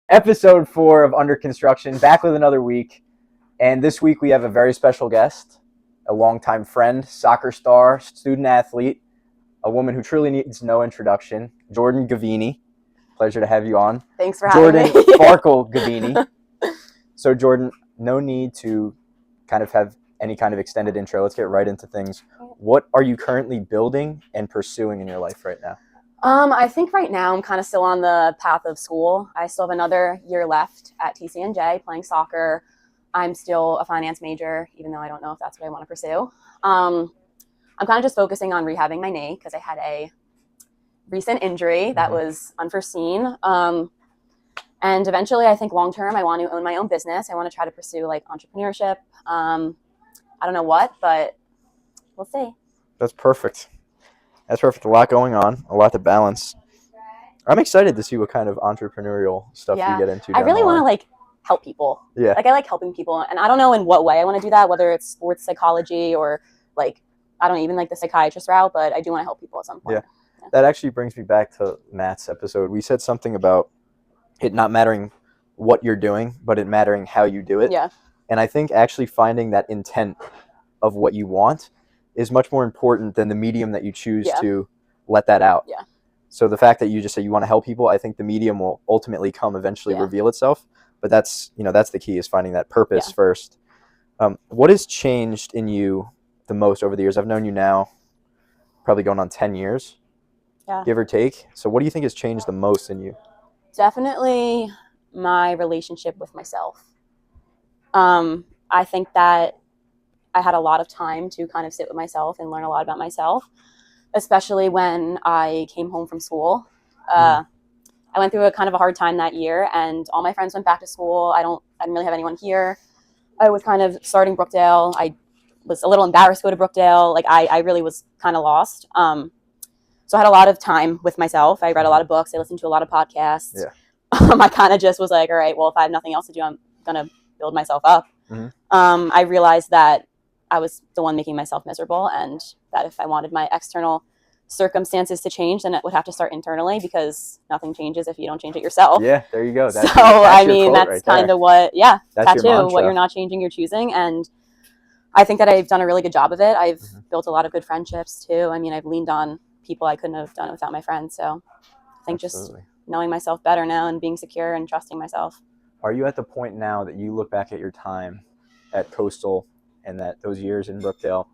Episode 4 of Under Construction, back with another week. And this week we have a very special guest, a longtime friend, soccer star, student athlete, a woman who truly needs no introduction, Jordyn Gavini. Pleasure to have you on. Thanks for having Jordyn me. Sparkle Gavini. So Jordyn, no need to kind of have any kind of extended intro. Let's get right into things. What are you currently building and pursuing in your life right now? I think right now I'm kind of still on the path of school. I still have another year left at TCNJ playing soccer. I'm still a finance major, even though I don't know if that's what I want to pursue. I'm kind of just focusing on rehabbing my knee because I had a recent injury that was unforeseen. And eventually, I think long term, I want to own my own business. I want to try to pursue like entrepreneurship. I don't know what, but we'll see. That's perfect. That's perfect. A lot going on, a lot to balance. I'm excited to see what kind of entrepreneurial stuff you get into. I really want to like help people. Yeah. Like I like helping people, and I don't know in what way I want to do that, whether it's sports psychology or like, I don't even like the psychiatrist route, but I do want to help people at some point. Yeah. That actually brings me back to Matt's episode. We said something about it not mattering what you're doing, but it mattering how you do it. Yeah. And I think actually finding that intent of what you want is much more important than the medium that you choose to let that out. Yeah. So the fact that you just say you want to help people, I think the medium will ultimately eventually reveal itself. But that's the key, is finding that purpose first. What has changed in you the most over the years? I've known you now probably going on 10 years, give or take. So what do you think has changed the most in you? Definitely my relationship with myself. I think that I had a lot of time to kind of sit with myself and learn a lot about myself, especially when I came home from school. I went through a kind of a hard time that year, and all my friends went back to school. I didn't really have anyone here. I was kind of starting Brookdale. I was a little embarrassed to go to Brookdale. Like I really was kind of lost. So I had a lot of time with myself. I read a lot of books. I listened to a lot of podcasts. Yeah. I kind of just was like, all right, well, if I have nothing else to do, I'm going to build myself up. I realized that I was the one making myself miserable, and that if I wanted my external circumstances to change, then it would have to start internally, because nothing changes if you don't change it yourself. Yeah, there you go. That's that's kind of what, that's your mantra. What you're not changing, you're choosing. And I think that I've done a really good job of it. I've built a lot of good friendships too. I mean, I've leaned on people I couldn't have done it without my friends. So I think just knowing myself better now and being secure and trusting myself. Are you at the point now that you look back at your time at Coastal and that those years in Brookdale,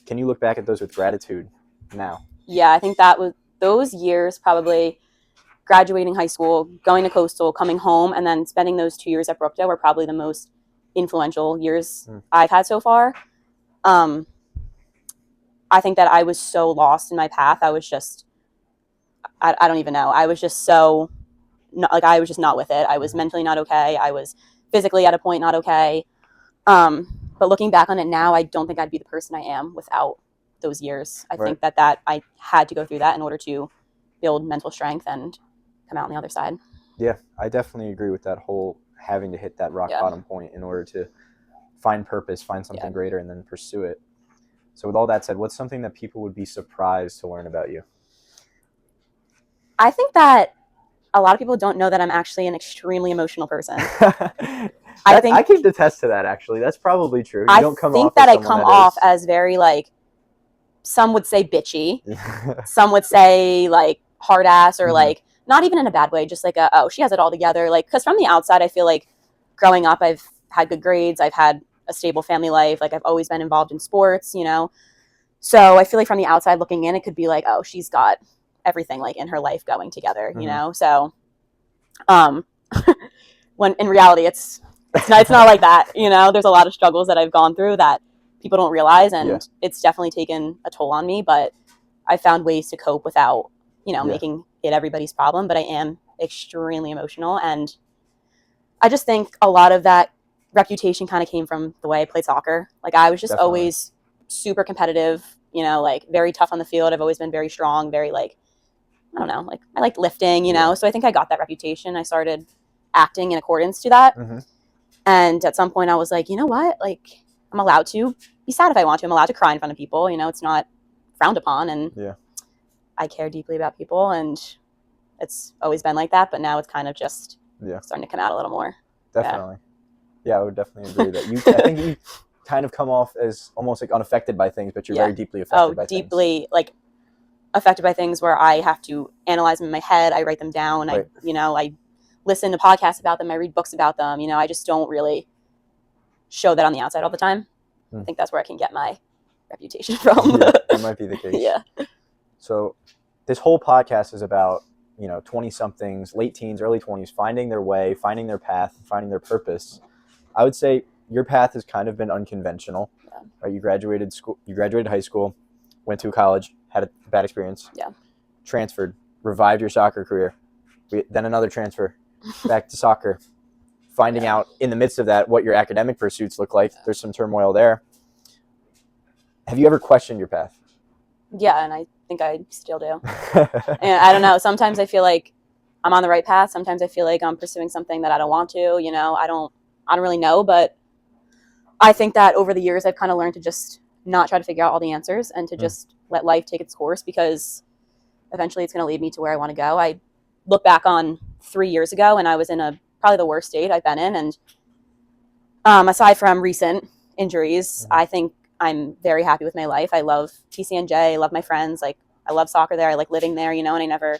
can you look back at those with gratitude now? Yeah, I think that was those years, probably graduating high school, going to Coastal, coming home, and then spending those 2 years at Brookdale were probably the most influential years I've had so far. I think that I was so lost in my path. I was just, I don't even know. I was just so, I was just not with it. I was mentally not okay. I was physically at a point not okay. But looking back on it now, I don't think I'd be the person I am without those years. I think that I had to go through that in order to build mental strength and come out on the other side. Yeah, I definitely agree with that whole having to hit that rock bottom point in order to find purpose, find something greater, and then pursue it. So with all that said, what's something that people would be surprised to learn about you? I think that a lot of people don't know that I'm actually an extremely emotional person. I can attest to that, actually. That's probably true. I think that I come off as very, like, some would say bitchy. Some would say, like, hard ass, or, like, not even in a bad way, just like, she has it all together. Like, because from the outside, I feel like growing up, I've had good grades. I've had a stable family life. Like, I've always been involved in sports, you know? So I feel like from the outside looking in, it could be like, oh, she's got everything, like, in her life going together, you know? So, when in reality, it's not like that, you know? There's a lot of struggles that I've gone through that people don't realize, and it's definitely taken a toll on me, but I found ways to cope without, making it everybody's problem. But I am extremely emotional, and I just think a lot of that reputation kind of came from the way I played soccer. Like, I was just always super competitive, like, very tough on the field. I've always been very strong, very, like, I don't know, like, I liked lifting, so I think I got that reputation. I started acting in accordance to that. And at some point I was like, you know what, like, I'm allowed to be sad if I want to. I'm allowed to cry in front of people. It's not frowned upon. And I care deeply about people, and it's always been like that. But now it's kind of just starting to come out a little more. Definitely. Yeah, I would definitely agree that I think you kind of come off as almost like unaffected by things, but you're very deeply affected by things. Like affected by things where I have to analyze them in my head. I write them down. Right. I listen to podcasts about them. I read books about them. I just don't really show that on the outside all the time. I think that's where I can get my reputation from. That might be the case. Yeah. So this whole podcast is about, 20-somethings, late teens, early 20s, finding their way, finding their path, finding their purpose. I would say your path has kind of been unconventional. Yeah. Right? You graduated high school, went to college, had a bad experience. Yeah. Transferred, revived your soccer career. Then another transfer, back to soccer. Finding out in the midst of that what your academic pursuits look like. There's some turmoil there. Have you ever questioned your path? Yeah, and I think I still do. And I don't know. Sometimes I feel like I'm on the right path. Sometimes I feel like I'm pursuing something that I don't want to. I don't really know. But I think that over the years, I've kind of learned to just not try to figure out all the answers and to just let life take its course, because eventually it's going to lead me to where I want to go. I look back on 3 years ago, and I was in probably the worst state I've been in. And aside from recent injuries, I think I'm very happy with my life. I love TCNJ. I love my friends. Like, I love soccer there. I like living there, and I never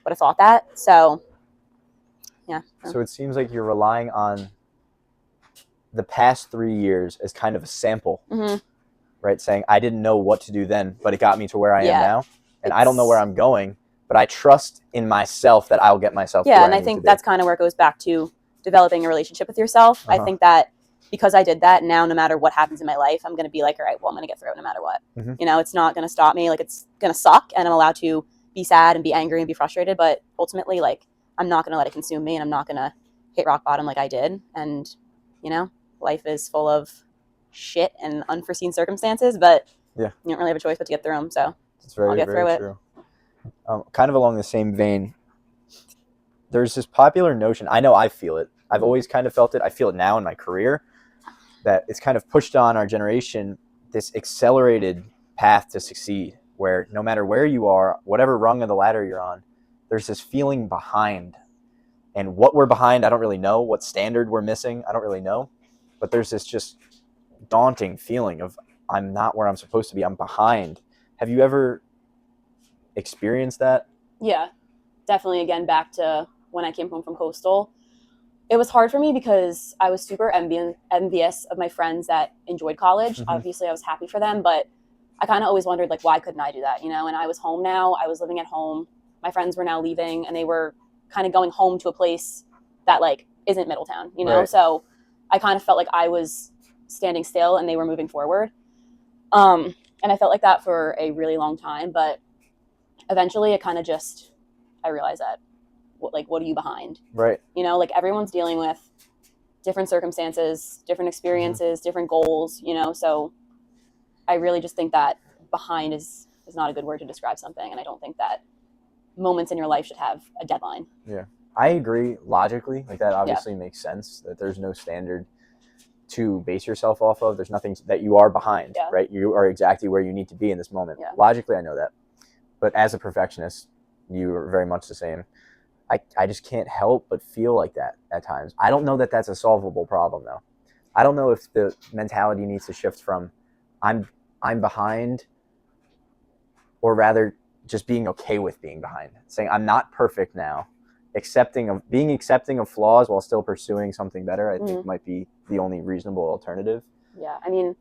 would have thought that. So, yeah. So it seems like you're relying on the past 3 years as kind of a sample, right? Saying, I didn't know what to do then, but it got me to where I am now. And I don't know where I'm going, but I trust in myself that I'll get myself to where and I think that's kind of where it goes back to developing a relationship with yourself. I think that because I did that, now no matter what happens in my life, I'm going to be like, all right, well, I'm going to get through it no matter what. It's not going to stop me. Like, it's going to suck, and I'm allowed to be sad and be angry and be frustrated, but ultimately, like, I'm not going to let it consume me, and I'm not going to hit rock bottom like I did. And, life is full of shit and unforeseen circumstances, but you don't really have a choice but to get through them. So I'll get through it. Kind of along the same vein, there's this popular notion, I know I feel it, I've always kind of felt it, I feel it now in my career, that it's kind of pushed on our generation, this accelerated path to succeed, where no matter where you are, whatever rung of the ladder you're on, there's this feeling behind. And what we're behind, I don't really know. What standard we're missing, I don't really know. But there's this just daunting feeling of, I'm not where I'm supposed to be, I'm behind. Have you ever experienced that? Yeah, definitely. Again, back to when I came home from Coastal. It was hard for me because I was super envious of my friends that enjoyed college. Obviously, I was happy for them, but I kind of always wondered, like, why couldn't I do that? And I was home now. I was living at home. My friends were now leaving, and they were kind of going home to a place that, like, isn't Middletown, Right. So I kind of felt like I was standing still and they were moving forward. And I felt like that for a really long time, but eventually it kind of just, I realized that, what are you behind? Right. Like, everyone's dealing with different circumstances, different experiences, different goals, so I really just think that behind is not a good word to describe something. And I don't think that moments in your life should have a deadline. Yeah. I agree logically. Like, that obviously makes sense, that there's no standard to base yourself off of. There's nothing that you are behind, right? You are exactly where you need to be in this moment. Yeah. Logically, I know that. But as a perfectionist, you are very much the same. I just can't help but feel like that at times. I don't know that that's a solvable problem, though. I don't know if the mentality needs to shift from I'm behind, or rather just being okay with being behind, saying I'm not perfect now, being accepting of flaws while still pursuing something better. I think might be the only reasonable alternative. Yeah, I mean,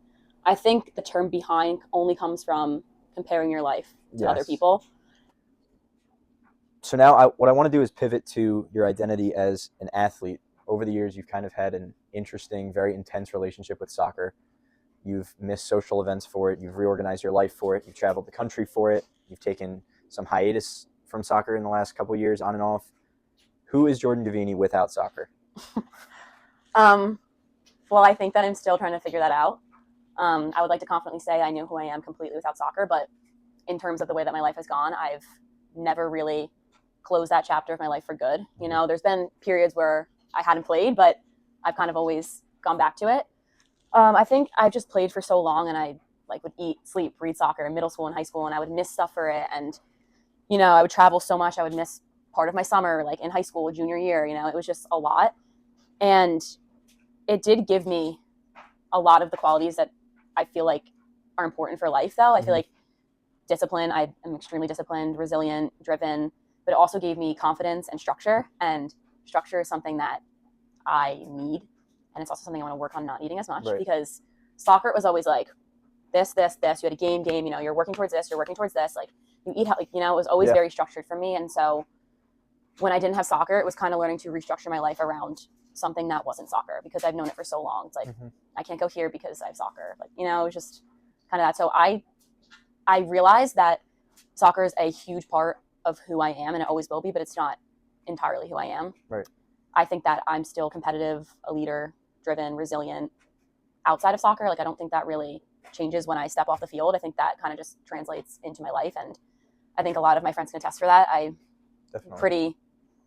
I think the term behind only comes from comparing your life to other people. So now what I want to do is pivot to your identity as an athlete. Over the years, you've kind of had an interesting, very intense relationship with soccer. You've missed social events for it. You've reorganized your life for it. You've traveled the country for it. You've taken some hiatus from soccer in the last couple of years, on and off. Who is Jordyn Gavini without soccer? Well, I think that I'm still trying to figure that out. I would like to confidently say I know who I am completely without soccer, but in terms of the way that my life has gone, I've never really closed that chapter of my life for good. There's been periods where I hadn't played, but I've kind of always gone back to it. I think I just played for so long, and I would eat, sleep, read soccer in middle school and high school, and I would miss stuff for it. And, I would travel so much. I would miss part of my summer, like in high school, junior year, you know, it was just a lot. And it did give me a lot of the qualities that I feel like are important for life, though. I feel like discipline, I am extremely disciplined, resilient, driven, but it also gave me confidence and structure. And structure is something that I need. And it's also something I want to work on not needing as much, because soccer, it was always like this. You had a game, you know, you're working towards this, like you eat, like, you know, it was always very structured for me. And so when I didn't have soccer, it was kind of learning to restructure my life around something that wasn't soccer, because I've known it for so long. It's like, I can't go here because I have soccer. Like, you know, it was just kind of that. So I realized that soccer is a huge part of who I am, and it always will be, but it's not entirely who I am. Right. I think that I'm still competitive, a leader, driven, resilient outside of soccer. Like, I don't think that really changes when I step off the field. I think that kind of just translates into my life. And I think a lot of my friends can attest for that. I'm pretty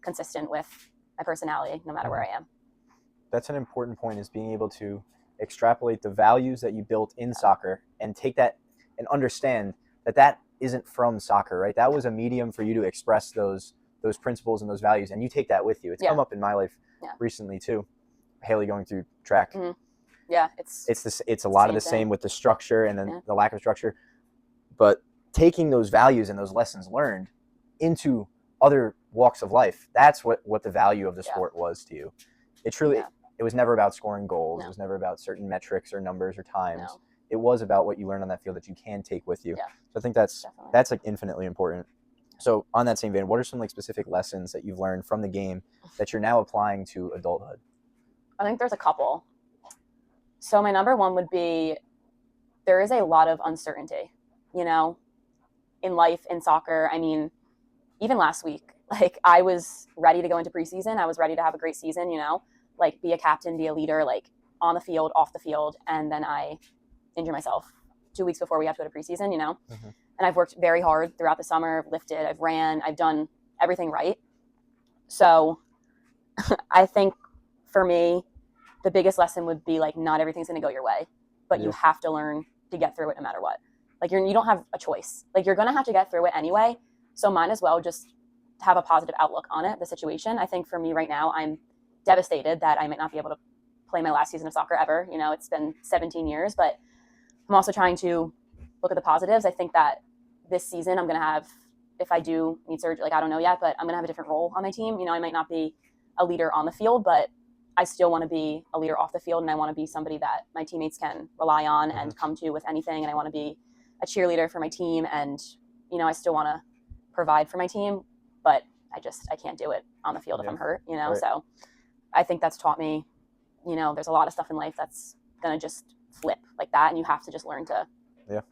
consistent with my personality, no matter where I am. That's an important point, is being able to extrapolate the values that you built in soccer and take that and understand that that isn't from soccer, right? That was a medium for you to express those principles and those values, and you take that with you. It's come up in my life recently too. Haley going through track. Yeah, it's a lot of the same with the structure and then the lack of structure, but taking those values and those lessons learned into other walks of life, that's what the value of the sport was to you. It truly, it was never about scoring goals. It was never about certain metrics or numbers or times. It was about what you learned on that field that you can take with you. So I think that's like infinitely important. So on that same vein, what are some like specific lessons that you've learned from the game that you're now applying to adulthood? I think there's a couple. So my number one would be, there is a lot of uncertainty, you know, in life, in soccer. I mean, even last week, like, I was ready to go into preseason. I was ready to have a great season, you know, like be a captain, be a leader, like on the field, off the field. And then I injure myself 2 weeks before we have to go to preseason, you know, and I've worked very hard throughout the summer. I've lifted, I've ran, I've done everything right. So I think for me, the biggest lesson would be, like, not everything's going to go your way, but you have to learn to get through it no matter what. Like, you don't have a choice. Like, you're going to have to get through it anyway. So might as well just have a positive outlook on it, the situation. I think for me right now, I'm devastated that I might not be able to play my last season of soccer ever. You know, it's been 17 years, but I'm also trying to look at the positives. I think that this season I'm going to have, if I do need surgery, like, I don't know yet, but I'm going to have a different role on my team. You know, I might not be a leader on the field, but I still want to be a leader off the field, and I want to be somebody that my teammates can rely on and come to with anything. And I want to be a cheerleader for my team. And, you know, I still want to provide for my team, but I can't do it on the field if I'm hurt, you know? So I think that's taught me, you know, there's a lot of stuff in life that's going to just flip like that. And you have to just learn to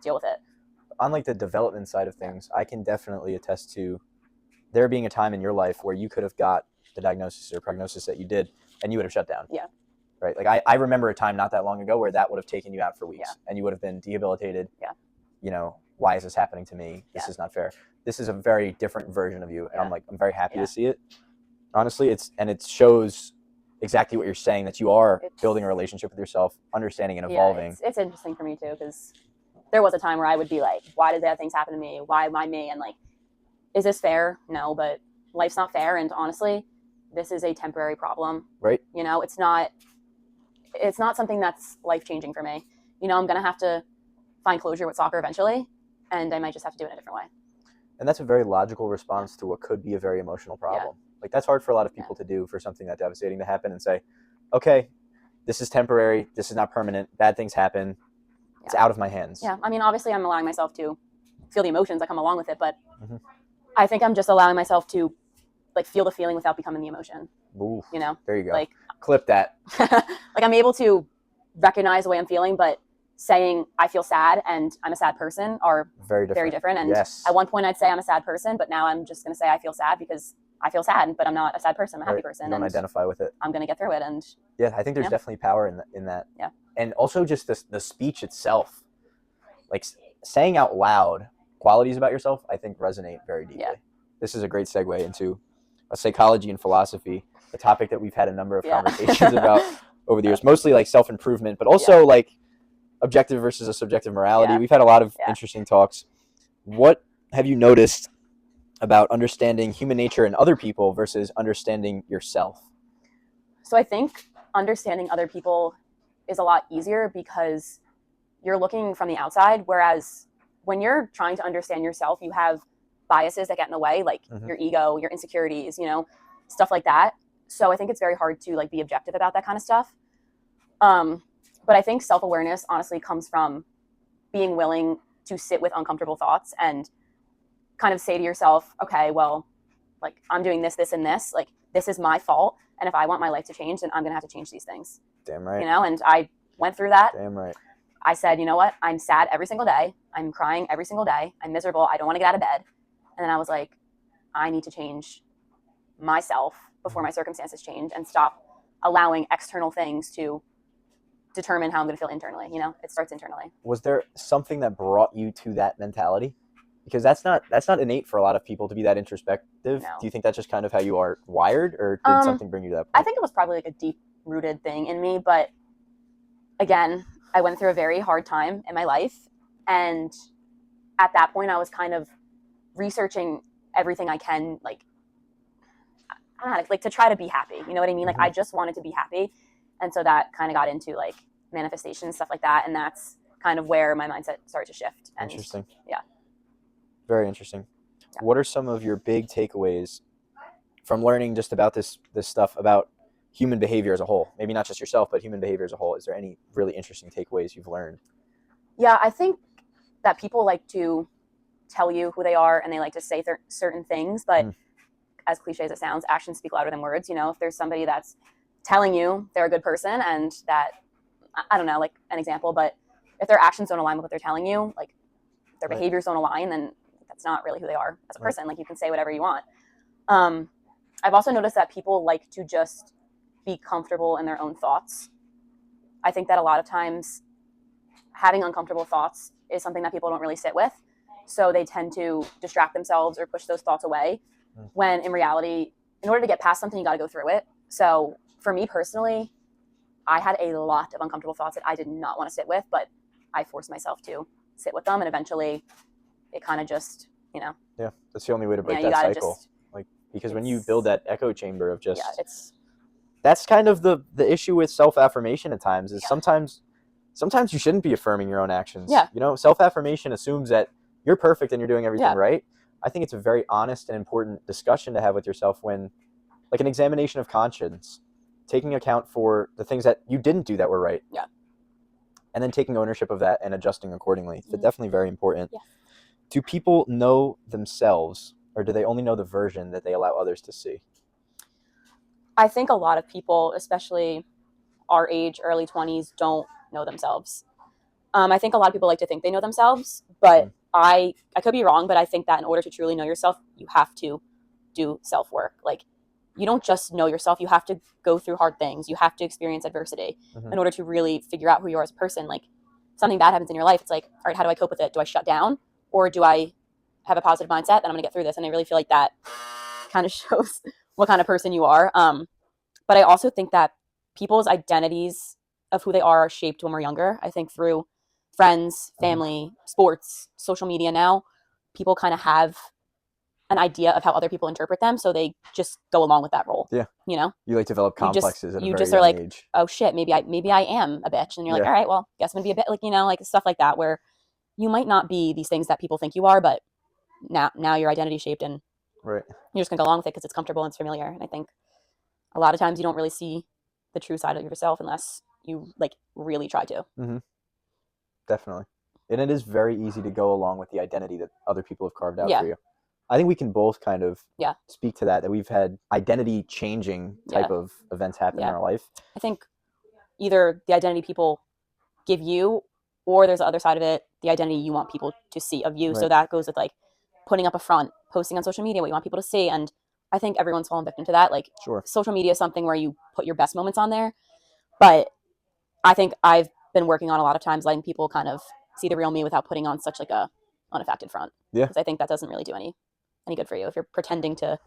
deal with it. On like the development side of things, I can definitely attest to there being a time in your life where you could have got the diagnosis or prognosis that you did, and you would have shut down. Yeah. Right. Like I remember a time not that long ago where that would have taken you out for weeks and you would have been debilitated. Yeah. You know, why is this happening to me? This is not fair. This is a very different version of you. And I'm very happy to see it. Honestly, it shows exactly what you're saying, that you are building a relationship with yourself, understanding and evolving. It's interesting for me too, because there was a time where I would be like, why did bad things happen to me? Why me? And like, is this fair? No, but life's not fair. And honestly, this is a temporary problem. Right. You know, it's not something that's life-changing for me. You know, I'm going to have to find closure with soccer eventually, and I might just have to do it in a different way. And that's a very logical response to what could be a very emotional problem. Like, that's hard for a lot of people to do, for something that devastating to happen, and say, okay, this is temporary. This is not permanent. Bad things happen. It's out of my hands. Yeah. I mean, obviously I'm allowing myself to feel the emotions that come along with it, but I think I'm just allowing myself to, like, feel the feeling without becoming the emotion. Ooh, you know, there you go. Like, clip that. Like, I'm able to recognize the way I'm feeling, but saying I feel sad and I'm a sad person are very different. And at one point I'd say I'm a sad person, but now I'm just going to say I feel sad because I feel sad, but I'm not a sad person. I'm a happy person. You don't identify with it. I'm going to get through it. And I think there's definitely power in that. Yeah. And also just the speech itself, like saying out loud qualities about yourself, I think resonate very deeply. Yeah. This is a great segue into psychology and philosophy, a topic that we've had a number of conversations about over the years, mostly like self-improvement, but also like objective versus a subjective morality. We've had a lot of interesting talks. What have you noticed about understanding human nature and other people versus understanding yourself? So I think understanding other people is a lot easier because you're looking from the outside, whereas when you're trying to understand yourself, you have biases that get in the way, like your ego, your insecurities, you know, stuff like that. So I think it's very hard to like be objective about that kind of stuff. But I think self-awareness honestly comes from being willing to sit with uncomfortable thoughts and kind of say to yourself, okay, well, like I'm doing this, this, and this, like this is my fault. And if I want my life to change, then I'm going to have to change these things. Damn right. You know, and I went through that. Damn right. I said, you know what? I'm sad every single day. I'm crying every single day. I'm miserable. I don't want to get out of bed. And then I was like, I need to change myself before my circumstances change and stop allowing external things to determine how I'm going to feel internally. You know, it starts internally. Was there something that brought you to that mentality? Because that's not innate for a lot of people to be that introspective. No. Do you think that's just kind of how you are wired, or did something bring you to that point? I think it was probably like a deep-rooted thing in me, but again, I went through a very hard time in my life, and at that point I was kind of researching everything I can, like, I don't know, like to try to be happy, you know what I mean? Like I just wanted to be happy, and so that kind of got into like manifestation and stuff like that, and that's kind of where my mindset started to shift. And interesting. Yeah. Very interesting. Yeah. What are some of your big takeaways from learning just about this stuff about human behavior as a whole? Maybe not just yourself, but human behavior as a whole. Is there any really interesting takeaways you've learned? Yeah, I think that people like to tell you who they are and they like to say certain things, but as cliche as it sounds, actions speak louder than words. You know, if there's somebody that's telling you they're a good person and that, I don't know, like an example, but if their actions don't align with what they're telling you, like their behaviors don't align, then that's not really who they are as a person. Like you can say whatever you want. I've also noticed that people like to just be comfortable in their own thoughts. I think that a lot of times having uncomfortable thoughts is something that people don't really sit with. So they tend to distract themselves or push those thoughts away, when in reality, in order to get past something, you got to go through it. So for me personally, I had a lot of uncomfortable thoughts that I did not want to sit with, but I forced myself to sit with them, and eventually it kind of just, you know. Yeah, that's the only way to break that cycle. Because when you build that echo chamber of just, that's kind of the issue with self-affirmation at times, is sometimes you shouldn't be affirming your own actions. Yeah. You know, self-affirmation assumes that you're perfect and you're doing everything right. I think it's a very honest and important discussion to have with yourself when, like an examination of conscience, taking account for the things that you didn't do that were right. Yeah. And then taking ownership of that and adjusting accordingly. It's definitely very important. Yeah. Do people know themselves, or do they only know the version that they allow others to see? I think a lot of people, especially our age, early 20s, don't know themselves. I think a lot of people like to think they know themselves, but I could be wrong, but I think that in order to truly know yourself, you have to do self-work. Like, you don't just know yourself, you have to go through hard things. You have to experience adversity in order to really figure out who you are as a person. Like, something bad happens in your life, it's like, all right, how do I cope with it? Do I shut down? Or do I have a positive mindset that I'm going to get through this? And I really feel like that kind of shows what kind of person you are. But I also think that people's identities of who they are shaped when we're younger. I think through friends, family, sports, social media now, people kind of have an idea of how other people interpret them, so they just go along with that role. Yeah. You know? You like develop complexes at a very just young are like, age. oh shit, maybe I am a bitch. And you're like, all right, well, guess I'm gonna be a bit, like, you know, like stuff like that, where you might not be these things that people think you are, but now your identity shaped, and you're just gonna go along with it because it's comfortable and it's familiar. And I think a lot of times you don't really see the true side of yourself unless you like really try to. Definitely. And it is very easy to go along with the identity that other people have carved out for you. I think we can both kind of speak to that we've had identity changing type of events happen in our life. I think either the identity people give you, or there's the other side of it, the identity you want people to see of you. So that goes with like putting up a front, posting on social media what you want people to see. And I think everyone's fallen victim to that. Like, social media is something where you put your best moments on there. But I think I've been working on a lot of times letting people kind of see the real me without putting on such like a unaffected front. Yeah. Because I think that doesn't really do any good for you if you're pretending to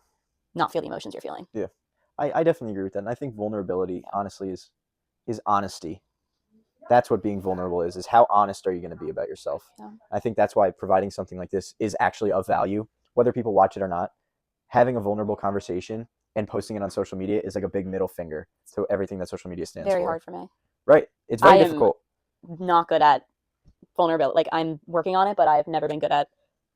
not feel the emotions you're feeling. Yeah. I definitely agree with that. And I think vulnerability, honestly, is honesty. That's what being vulnerable is how honest are you going to be about yourself? Yeah. I think that's why providing something like this is actually of value. whether people watch it or not, having a vulnerable conversation and posting it on social media is like a big middle finger to everything that social media stands for. Very hard for me. Right. It's very difficult. Not good at vulnerability. Like, I'm working on it, but I've never been good at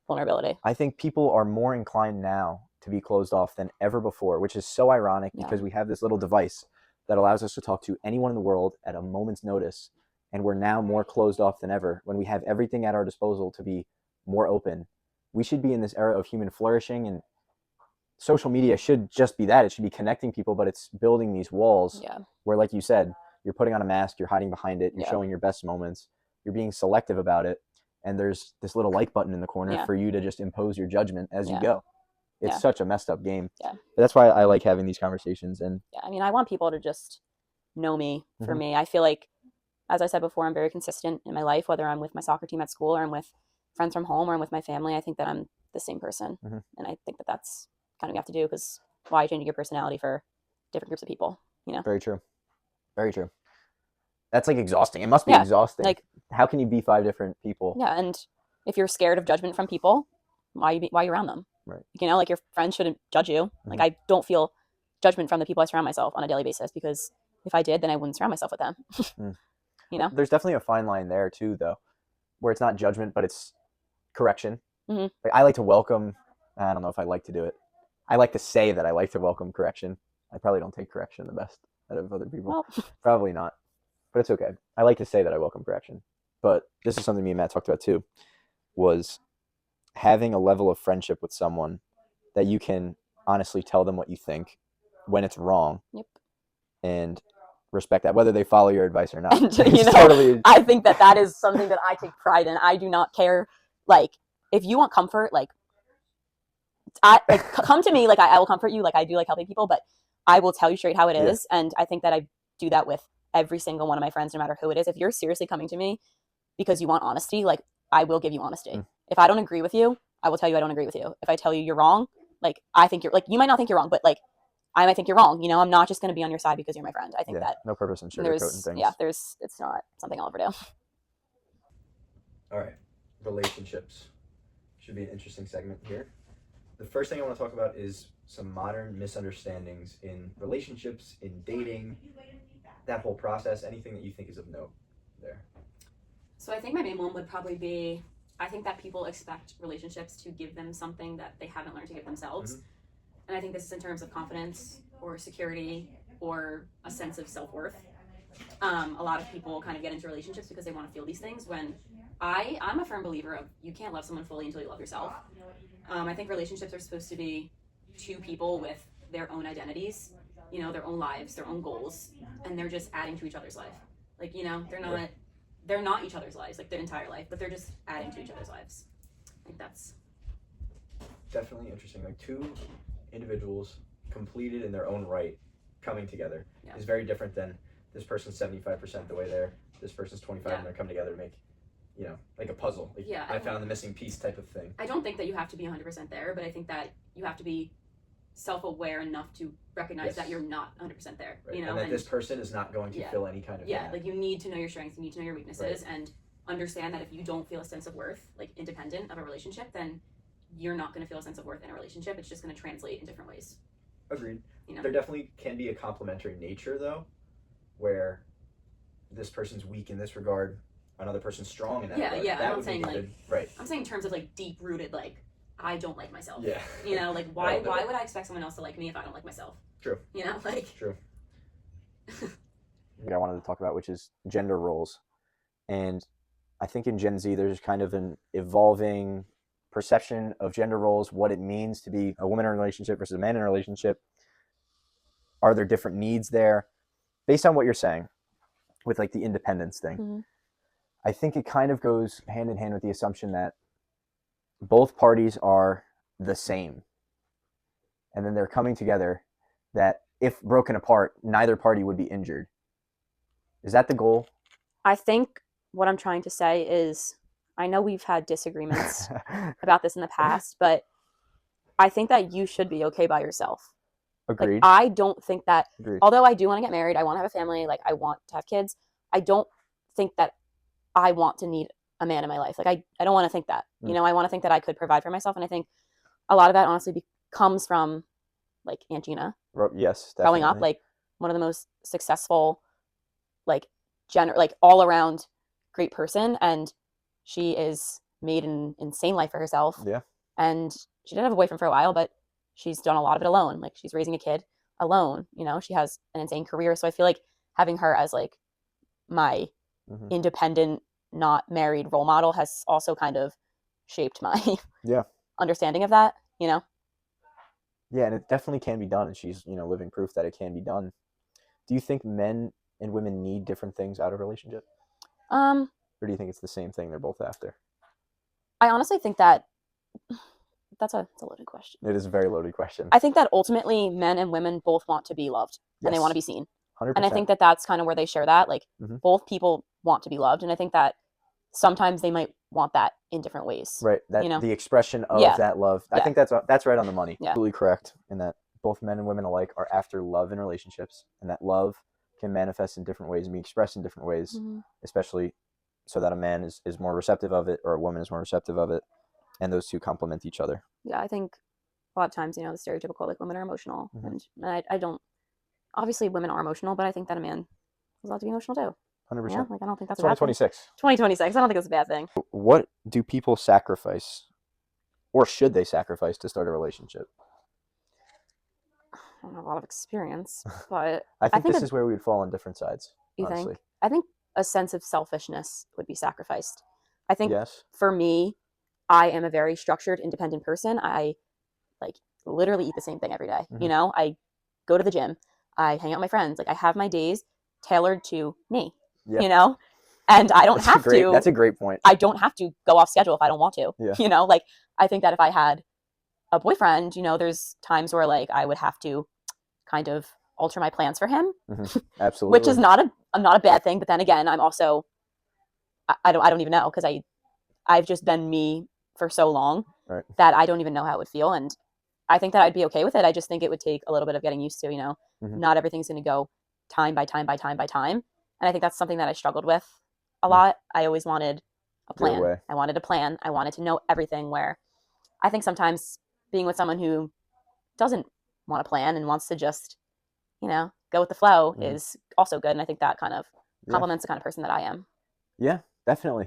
vulnerability. I think people are more inclined now to be closed off than ever before, which is so ironic because we have this little device that allows us to talk to anyone in the world at a moment's notice. And we're now more closed off than ever when we have everything at our disposal to be more open. We should be in this era of human flourishing, and social media should just be that. It should be connecting people, but it's building these walls where, like you said, you're putting on a mask, you're hiding behind it, you're showing your best moments, you're being selective about it, and there's this little like button in the corner for you to just impose your judgment as you go. It's such a messed up game. But that's why I like having these conversations. And I mean, I want people to just know me for me. I feel like, as I said before, I'm very consistent in my life, whether I'm with my soccer team at school or I'm with friends from home or I'm with my family. I think that I'm the same person. And I think that that's kind of what you have to do, because why changing your personality for different groups of people, you know? Very true. Very true. That's like exhausting. It must be exhausting. Like, how can you be 5 different people? Yeah. And if you're scared of judgment from people, why are you around them? Right. You know, like, your friends shouldn't judge you. Like, I don't feel judgment from the people I surround myself on a daily basis, because if I did, then I wouldn't surround myself with them. You know, there's definitely a fine line there too, though, where it's not judgment, but it's correction. Like, I like to welcome, I don't know if I like to do it. I like to say that I like to welcome correction. I probably don't take correction the best out of other people. Well, probably not, but it's okay. I like to say that I welcome correction. But this is something me and Matt talked about too, was having a level of friendship with someone that you can honestly tell them what you think when it's wrong. And respect that, whether they follow your advice or not. You know, totally... I think that is something that I take pride in. I do not care. Like, if you want comfort, like come to me. Like, I will comfort you. Like, I do like helping people, but I will tell you straight how it is. And I think that I do that with every single one of my friends, no matter who it is. If you're seriously coming to me because you want honesty, like, I will give you honesty. If I don't agree with you, I will tell you I don't agree with you. If I tell you you're wrong, like, I think you're, like, you might not think you're wrong, but like, I might think you're wrong. You know, I'm not just going to be on your side because you're my friend. I think that no purpose in sugarcoating things. Yeah, it's not something I'll ever do. All right, relationships should be an interesting segment here. The first thing I want to talk about is some modern misunderstandings in relationships, in dating, that whole process. Anything that you think is of note there? So I think my main one would probably be, I think that people expect relationships to give them something that they haven't learned to give themselves. And I think this is in terms of confidence or security or a sense of self-worth. A lot of people kind of get into relationships because they want to feel these things, when I'm a firm believer of, you can't love someone fully until you love yourself. I think relationships are supposed to be 2 people with their own identities, you know, their own lives, their own goals, and they're just adding to each other's life. Like, you know, they're not each other's lives, like their entire life, but they're just adding to each other's lives. I think that's definitely interesting. Like, 2 individuals completed in their own right coming together is very different than this person's 75% the way there, this person's 25 and they're coming together to make, you know, like a puzzle. Like, I found the missing piece type of thing. I don't think that you have to be 100% there, but I think that you have to be self-aware enough to recognize that you're not 100% there, you know, and that this person is not going to fill any kind of like, you need to know your strengths, you need to know your weaknesses, and understand that if you don't feel a sense of worth, like, independent of a relationship, then you're not going to feel a sense of worth in a relationship. It's just going to translate in different ways. Agreed. You know? There definitely can be a complementary nature, though, where this person's weak in this regard, another person's strong in that regard. I'm not saying, like, I'm saying in terms of, like, deep-rooted, like, I don't like myself. You know, like, why would I expect someone else to like me if I don't like myself? True. You know, like... True. I wanted to talk about, which is gender roles. And I think in Gen Z, there's kind of an evolving perception of gender roles, what it means to be a woman in a relationship versus a man in a relationship. Are there different needs there? Based on what you're saying with, like, the independence thing, I think it kind of goes hand in hand with the assumption that both parties are the same. And then they're coming together, that if broken apart, neither party would be injured. Is that the goal? I think what I'm trying to say is, I know we've had disagreements about this in the past, but I think that you should be okay by yourself. Agreed. Like, I don't think that, although I do want to get married, I want to have a family, like, I want to have kids, I don't think that I want to need a man in my life. Like, I don't want to think that. You know, I want to think that I could provide for myself. And I think a lot of that honestly comes from like Aunt Gina. Yes, definitely. Growing up, like one of the most successful, like like all around great person, and she is made an insane life for herself. Yeah. And she didn't have a boyfriend for a while, but she's done a lot of it alone. Like she's raising a kid alone, you know, she has an insane career. So I feel like having her as like my independent, not married role model has also kind of shaped my understanding of that, you know? Yeah, and it definitely can be done. And she's, you know, living proof that it can be done. Do you think men and women need different things out of a relationship? Or do you think it's the same thing they're both after? I honestly think that it's a loaded question. It is a very loaded question. I think that ultimately men and women both want to be loved and they want to be seen. 100%. And I think that that's kind of where they share that. Like both people want to be loved. And I think that sometimes they might want that in different ways. Right. That, you know? The expression of that love. I think that's right on the money. Yeah. Absolutely correct in that both men and women alike are after love in relationships, and that love can manifest in different ways and be expressed in different ways, especially so that a man is more receptive of it or a woman is more receptive of it, and those two complement each other. Yeah, I think a lot of times, you know, the stereotypical like women are emotional, and I don't. Obviously, women are emotional, but I think that a man is allowed to be emotional too. 100%. Yeah, like I don't think that's 2026. 2026. I don't think it's a bad thing. What do people sacrifice, or should they sacrifice to start a relationship? I don't have a lot of experience, but I think this is where we would fall on different sides. You honestly. Think? I think a sense of selfishness would be sacrificed. I think for me, I am a very structured, independent person. I like literally eat the same thing every day. You know, I go to the gym. I hang out with my friends. Like I have my days tailored to me, you know, and I don't have to. That's a great point. I don't have to go off schedule if I don't want to, you know, like I think that if I had a boyfriend, you know, there's times where like I would have to kind of alter my plans for him. Absolutely. Which is not a bad thing. But then again, I'm also, I don't even know. Cause I've just been me for so long that I don't even know how it would feel. And I think that I'd be okay with it. I just think it would take a little bit of getting used to, you know, not everything's going to go time by time by time by time. And I think that's something that I struggled with a lot. I always wanted a plan. I wanted a plan. I wanted to know everything, where I think sometimes being with someone who doesn't want a plan and wants to just, you know, go with the flow is also good. And I think that kind of complements the kind of person that I am. Yeah, definitely.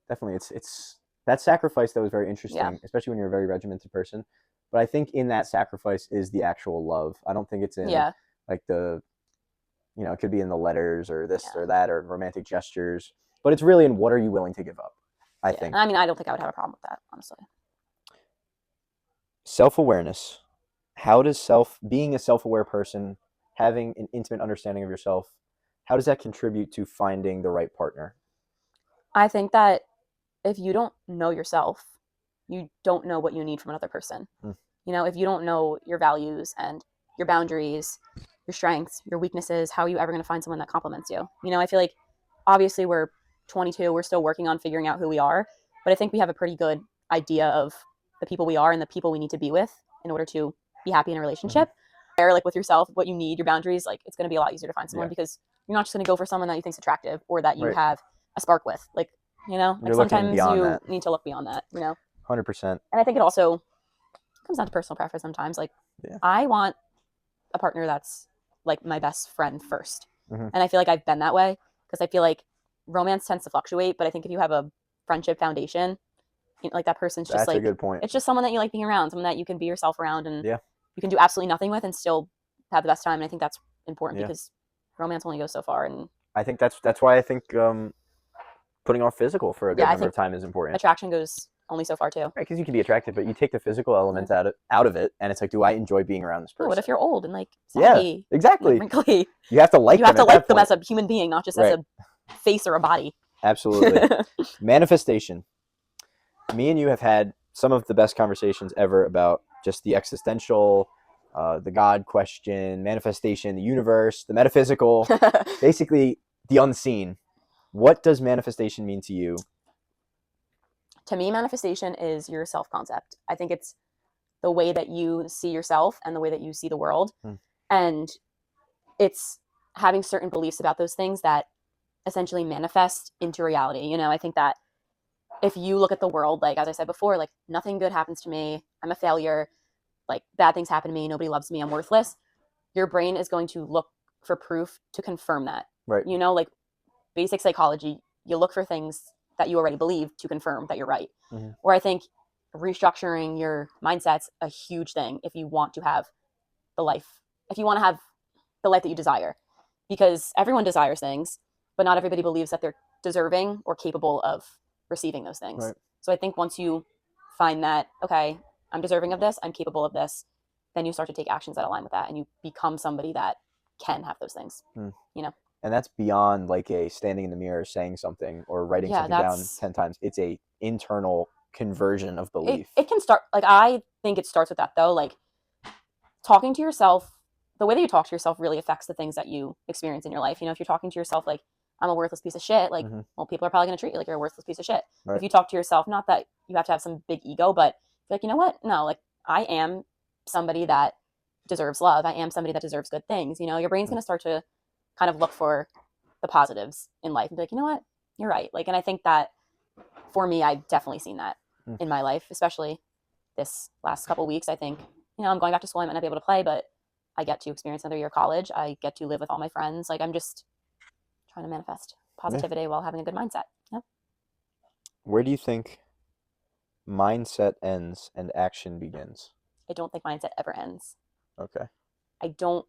Definitely. It's that sacrifice that was very interesting, especially when you're a very regimented person. But I think in that sacrifice is the actual love. I don't think it's in like the, you know, it could be in the letters or this or that or romantic gestures, but it's really in what are you willing to give up, I think. I mean, I don't think I would have a problem with that, honestly. Self-awareness. How does being a self-aware person, having an intimate understanding of yourself, how does that contribute to finding the right partner? I think that if you don't know yourself, you don't know what you need from another person. You know, if you don't know your values and your boundaries, your strengths, your weaknesses, how are you ever going to find someone that compliments you? You know, I feel like obviously we're 22, we're still working on figuring out who we are, but I think we have a pretty good idea of the people we are and the people we need to be with in order to be happy in a relationship. Or like with yourself, what you need, your boundaries, like it's going to be a lot easier to find someone because you're not just going to go for someone that you think's attractive or that you have a spark with. Like, you know, like sometimes you need to look beyond that, you know? 100%. And I think it also comes down to personal preference sometimes. Like I want a partner that's like my best friend first. And I feel like I've been that way because I feel like romance tends to fluctuate. But I think if you have a friendship foundation, you know, like that person's just that's a good point. It's just someone that you like being around, someone that you can be yourself around and you can do absolutely nothing with and still have the best time. And I think that's important because romance only goes so far. And I think that's why I think putting off physical for a good number of time is important. Attraction goes only so far too. Right, because you can be attracted, but you take the physical element out of it, and it's like, do I enjoy being around this person? What if you're old and like saggy, exactly, wrinkly? You have to like them as a human being, not just as a face or a body. Absolutely. Manifestation. Me and you have had some of the best conversations ever about just the existential, the God question, manifestation, the universe, the metaphysical, basically the unseen. What does manifestation mean to you? To me, manifestation is your self-concept. I think it's the way that you see yourself and the way that you see the world. And it's having certain beliefs about those things that essentially manifest into reality. You know, I think that if you look at the world, like, as I said before, like, nothing good happens to me, I'm a failure, like, bad things happen to me, nobody loves me, I'm worthless, your brain is going to look for proof to confirm that. Right. You know, like, basic psychology, you look for things that you already believe to confirm that you're right. Mm-hmm. Or I think restructuring your mindset's a huge thing if you want to have the life, if you want to have the life that you desire. Because everyone desires things, but not everybody believes that they're deserving or capable of receiving those things. Right. So I think once you find that, okay, I'm deserving of this, I'm capable of this, then you start to take actions that align with that, and you become somebody that can have those things. You know? And that's beyond like a standing in the mirror saying something or writing something down 10 times. It's a internal conversion of belief. It can start, like, I think it starts with that, though. Like, talking to yourself, the way that you talk to yourself really affects the things that you experience in your life. You know, if you're talking to yourself like, I'm a worthless piece of shit, like, well, people are probably going to treat you like you're a worthless piece of shit. Right. If you talk to yourself, not that you have to have some big ego, but like, you know what? No, like, I am somebody that deserves love. I am somebody that deserves good things. You know, your brain's going to start to kind of look for the positives in life and be like, you know what? You're right. Like, and I think that for me, I've definitely seen that in my life, especially this last couple weeks. I think, you know, I'm going back to school. I might not be able to play, but I get to experience another year of college. I get to live with all my friends. Like, I'm just trying to manifest positivity while having a good mindset. Yeah. Where do you think mindset ends and action begins? I don't think mindset ever ends. Okay. I don't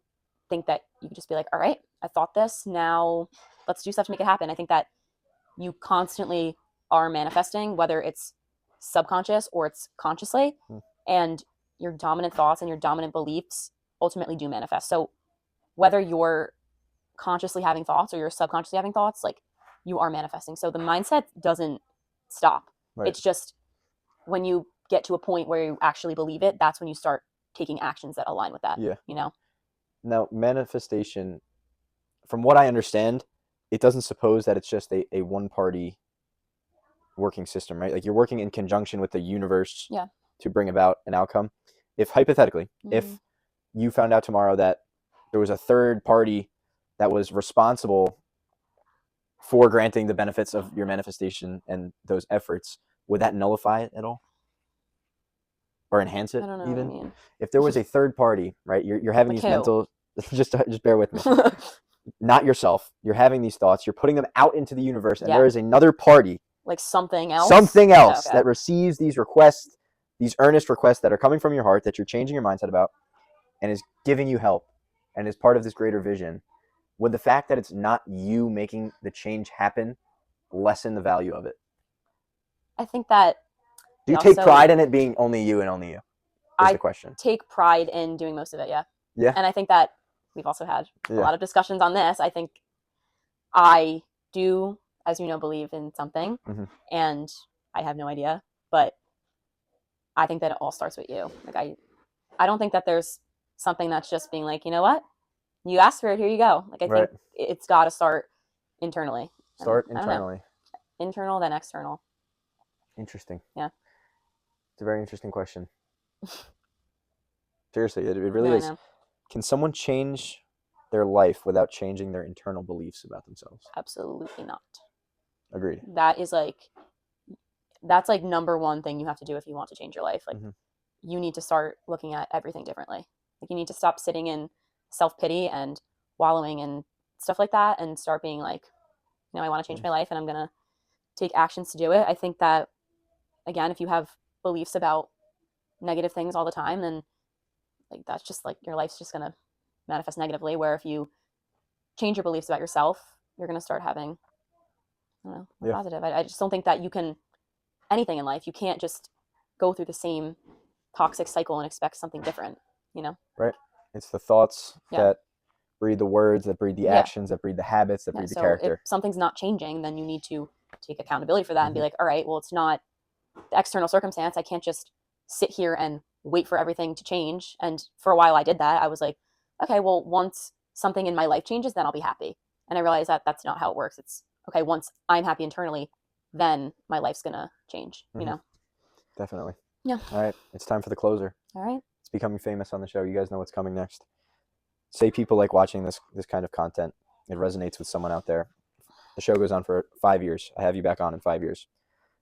think that you can just be like, all right, I thought this, now let's do stuff to make it happen. I think that you constantly are manifesting, whether it's subconscious or it's consciously, and your dominant thoughts and your dominant beliefs ultimately do manifest. So whether you're consciously having thoughts or you're subconsciously having thoughts, like, you are manifesting. So the mindset doesn't stop. Right. It's just when you get to a point where you actually believe it, that's when you start taking actions that align with that. Yeah. You know? Now, manifestation, from what I understand, it doesn't suppose that it's just a one-party working system, right? Like, you're working in conjunction with the universe to bring about an outcome. If hypothetically, if you found out tomorrow that there was a third party that was responsible for granting the benefits of your manifestation and those efforts, would that nullify it at all? Or enhance it? I don't know even? What you mean. If there was a third party, right? You're having like these mental, just bear with me. Not yourself. You're having these thoughts. You're putting them out into the universe, and there is another party, like something else, that receives these requests, these earnest requests that are coming from your heart that you're changing your mindset about, and is giving you help, and is part of this greater vision. Would the fact that it's not you making the change happen lessen the value of it? I think that. Do you take pride in it being only you and only you? Is the question. Take pride in doing most of it, yeah. Yeah. And I think that we've also had a lot of discussions on this. I think I do, as you know, believe in something, and I have no idea, but I think that it all starts with you. Like, I don't think that there's something that's just being like, you know what, you asked for it, here you go. Like, I think it's got to start internally. Internally. Internal, then external. Interesting. Yeah. It's a very interesting question. Seriously, it really is. Can someone change their life without changing their internal beliefs about themselves? Absolutely not. Agreed. That's like number one thing you have to do if you want to change your life. Like, you need to start looking at everything differently. Like, you need to stop sitting in self-pity and wallowing and stuff like that, and start being like, you know, I want to change my life, and I'm going to take actions to do it. I think that, again, if you have beliefs about negative things all the time, then, like, that's just like, your life's just going to manifest negatively. Where if you change your beliefs about yourself, you're going to start having, I don't know, positive. I just don't think that you can, anything in life, you can't just go through the same toxic cycle and expect something different, you know? Right. It's the thoughts that breed the words, that breed the actions, that breed the habits, that breed the character. If something's not changing, then you need to take accountability for that and be like, all right, well, it's not the external circumstance. I can't just sit here and wait for everything to change. And for a while I did that. I was like, okay, well, once something in my life changes, then I'll be happy. And I realized that that's not how it works. It's okay, once I'm happy internally, then my life's gonna change, you know? Definitely. Yeah. All right, it's time for the closer. All right. It's becoming famous on the show. You guys know what's coming next. Say people like watching this kind of content. It resonates with someone out there. The show goes on for 5 years. I have you back on in 5 years.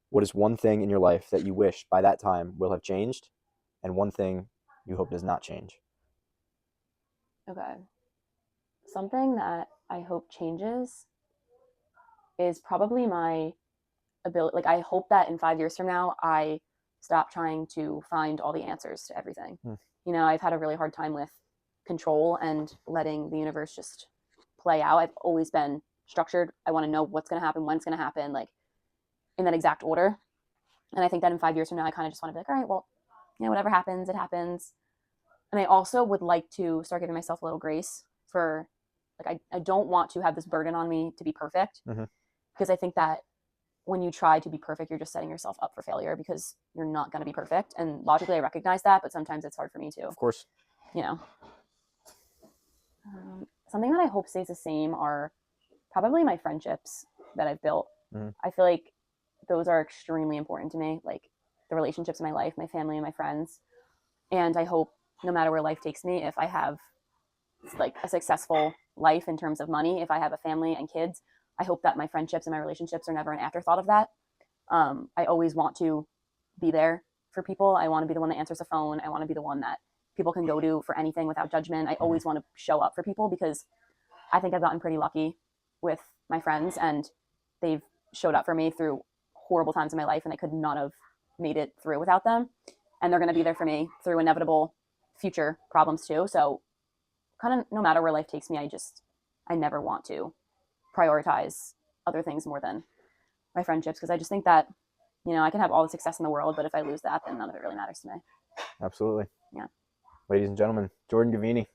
What is one thing in your life that you wish by that time will have changed, and one thing you hope does not change? Okay. Something that I hope changes is probably my ability. Like, I hope that in 5 years from now, I stop trying to find all the answers to everything. You know, I've had a really hard time with control and letting the universe just play out. I've always been structured. I want to know what's going to happen, when it's going to happen, like in that exact order. And I think that in 5 years from now, I kind of just want to be like, all right, well, you know, whatever happens, it happens. And I also would like to start giving myself a little grace for, like, I don't want to have this burden on me to be perfect, because I think that when you try to be perfect, you're just setting yourself up for failure, because you're not going to be perfect. And logically, I recognize that, but sometimes it's hard for me too. Of course. You know, something that I hope stays the same are probably my friendships that I've built. I feel like those are extremely important to me, like the relationships in my life, my family and my friends. And I hope no matter where life takes me, if I have like a successful life in terms of money, if I have a family and kids, I hope that my friendships and my relationships are never an afterthought of that. I always want to be there for people. I want to be the one that answers the phone. I want to be the one that people can go to for anything without judgment. I always want to show up for people, because I think I've gotten pretty lucky with my friends, and they've showed up for me through horrible times in my life, and I could not have made it through without them. And they're going to be there for me through inevitable future problems too. So kind of no matter where life takes me, I never want to prioritize other things more than my friendships, because I just think that, you know, I can have all the success in the world, but if I lose that, then none of it really matters to me. Absolutely. Yeah. Ladies and gentlemen, Jordyn Gavini.